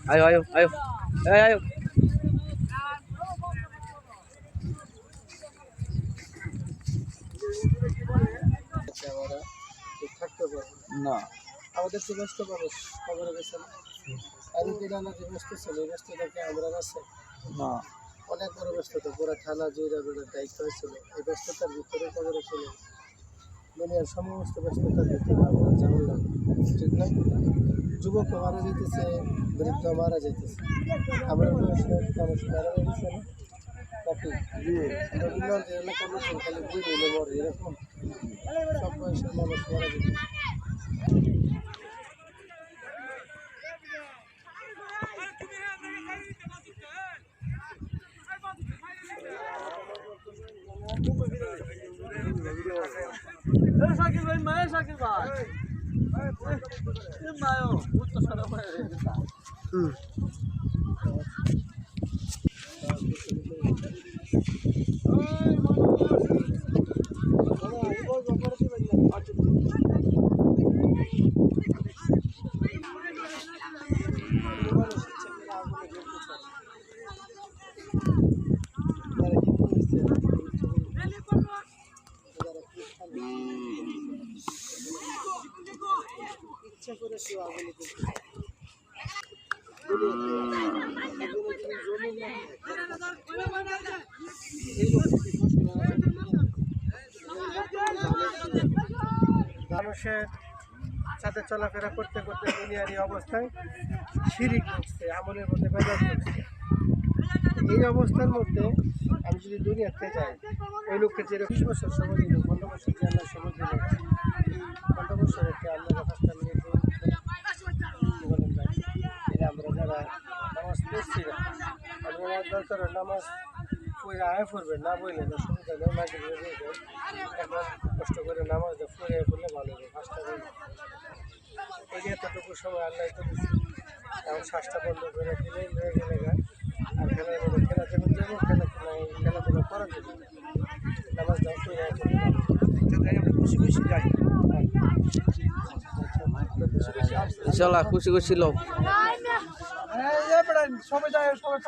Ayo, ayo, ayo. Ayo, ayo. না আমাদের তো ব্যস্ত মানুষ খবরে গেছে না আমি দিলাম যে ব্যস্ত ছিল এই ব্যস্ততাকে আমরা আছে না অনেক বড় ব্যস্ততা পুরো থানা জুড়ে দায়িত্ব হয়েছিল এই ব্যস্ততার ভিতরে খবরে ছিল দুনিয়ার সমস্ত ব্যস্ততার ভিতরে আমরা জানলাম ঠিক না যুবক মারা যেতেছে বৃদ্ধ মারা যেতেছে আমরা মানুষ মারা যেতেছে না নাকি বিভিন্ন এলাকার লোক খালি বুঝে এলো মরে এরকম সব বয়সের মানুষ মারা যেতেছে শাকিল ভাই মায়া শাকিল ভাই মায়ো উত্তর সারা হয়ে গেছে ইচ্ছা করে কেউ আগুনে মানুষের সাথে চলাফেরা করতে করতে দুনিয়ার এই অবস্থায় শিরিক করছে আমলের মধ্যে বেজার করছে এই অবস্থার মধ্যে আমি যদি দুনিয়াতে যাই ওই লোককে যে 20 বছর সময় দিল 15 বছর যে আল্লাহ সময় দিল 15 বছরকে আল্লাহ রাস্তা নিয়ে এটা আমরা যারা নামাজ পড়ছি না আপনারা দরকার নামাজ পড়ে আয় পড়বেন না বললে অসুবিধা নেই মাঝে মাঝে এখন কষ্ট করে নামাজটা পড়ে পড়লে ভালো হবে ফার্স্টটা এই এতটুকু সময় আল্লাহ তো দিচ্ছে এখন শ্বাসটা বন্ধ করে দিলে হয়ে গেলে আর খেলাধুলা খেলাধুলা করা যাবে নামাজ দাও পড়ে খুশি খুশি যাই ইনশাআল্লাহ খুশি খুশি লোক সবাই যায় সবাই